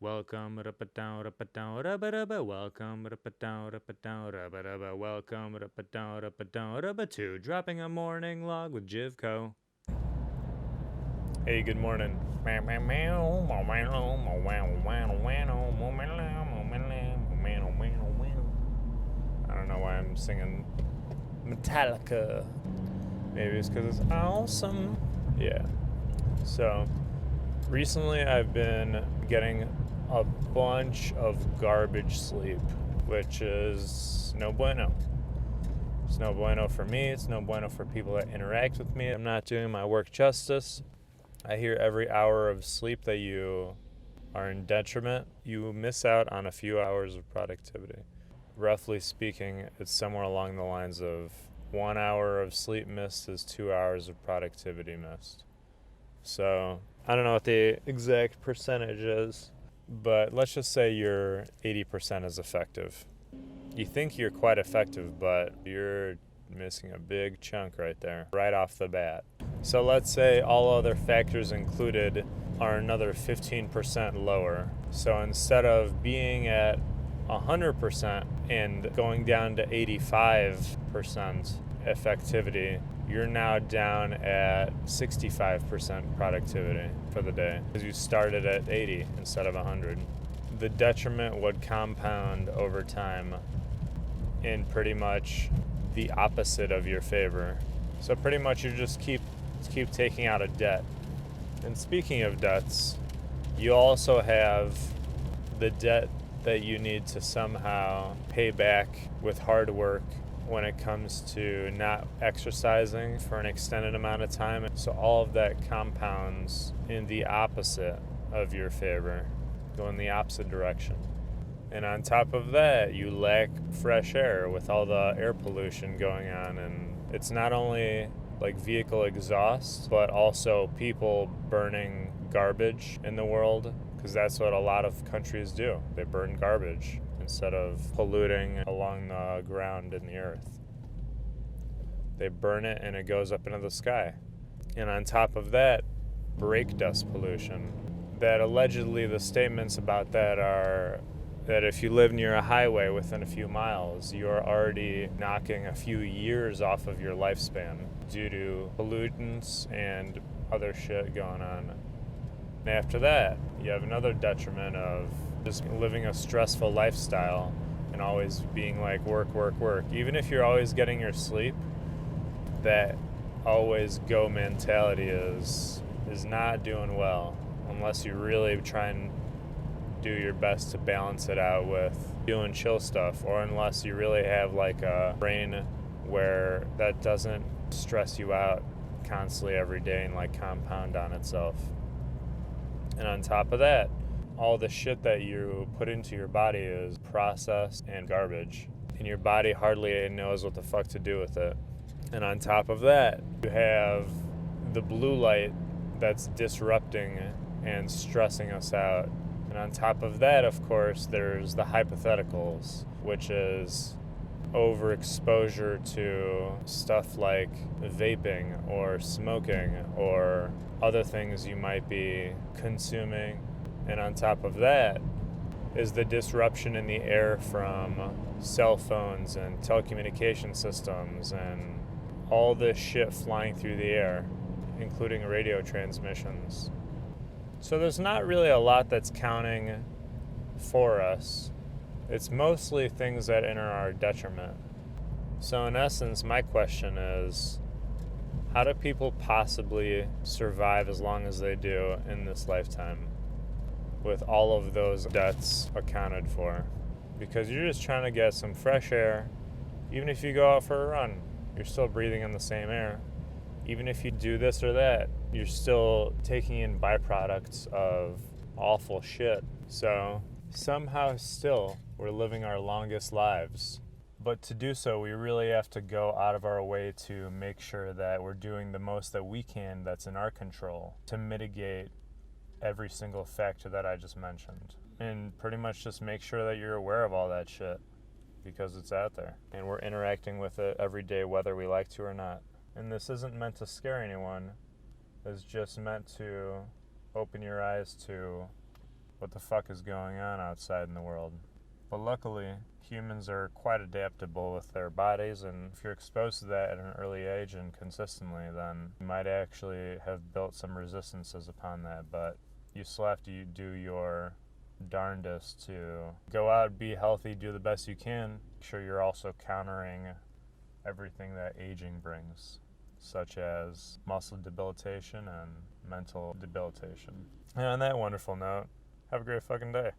Welcome, welcome, welcome to Dropping a Morning Log with Jivko. Hey, good morning. I don't know why I'm singing Metallica. Maybe it's because it's awesome. Yeah. So, recently I've been getting a bunch of garbage sleep, which is no bueno. It's no bueno for me. It's no bueno for people that interact with me. I'm not doing my work justice. I hear every hour of sleep that you are in detriment, you miss out on a few hours of productivity. Roughly speaking, it's somewhere along the lines of 1 hour of sleep missed is 2 hours of productivity missed. So I don't know what the exact percentage is, but let's just say you're 80% as effective. You think you're quite effective, but you're missing a big chunk right there, right off the bat. So let's say all other factors included are another 15% lower. So instead of being at 100% and going down to 85% effectivity, you're now down at 65% productivity for the day because you started at 80 instead of 100. The detriment would compound over time in pretty much the opposite of your favor. So pretty much you just keep taking out a debt. And speaking of debts, you also have the debt that you need to somehow pay back with hard work when it comes to not exercising for an extended amount of time. So all of that compounds in the opposite of your favor, go in the opposite direction. And on top of that, you lack fresh air with all the air pollution going on. And it's not only like vehicle exhaust, but also people burning garbage in the world, because that's what a lot of countries do. They burn garbage instead of polluting along the ground in the earth. They burn it and it goes up into the sky. And on top of that, brake dust pollution. That allegedly the statements about that are that if you live near a highway within a few miles, you're already knocking a few years off of your lifespan due to pollutants and other shit going on. And after that, you have another detriment of just living a stressful lifestyle and always being like work. Even if you're always getting your sleep, that always go mentality is not doing well unless you really try and do your best to balance it out with doing chill stuff, or unless you really have like a brain where that doesn't stress you out constantly every day and like compound on itself. And on top of that, all the shit that you put into your body is processed and garbage, and your body hardly knows what the fuck to do with it. And on top of that, you have the blue light that's disrupting and stressing us out. And on top of that, of course, there's the hypotheticals, which is overexposure to stuff like vaping or smoking or other things you might be consuming. And on top of that is the disruption in the air from cell phones and telecommunication systems and all this shit flying through the air, including radio transmissions. So there's not really a lot that's counting for us. It's mostly things that enter our detriment. So in essence, my question is, how do people possibly survive as long as they do in this lifetime with all of those debts accounted for? Because you're just trying to get some fresh air. Even if you go out for a run, you're still breathing in the same air. Even if you do this or that, you're still taking in byproducts of awful shit. So somehow still, we're living our longest lives. But to do so, we really have to go out of our way to make sure that we're doing the most that we can that's in our control to mitigate every single factor that I just mentioned. And pretty much just make sure that you're aware of all that shit, because it's out there. And we're interacting with it every day, whether we like to or not. And this isn't meant to scare anyone. It's just meant to open your eyes to what the fuck is going on outside in the world. But luckily, humans are quite adaptable with their bodies, and if you're exposed to that at an early age and consistently, then you might actually have built some resistances upon that. But you still have to do your darndest to go out, be healthy, do the best you can. Make sure you're also countering everything that aging brings, such as muscle debilitation and mental debilitation. And on that wonderful note, have a great fucking day.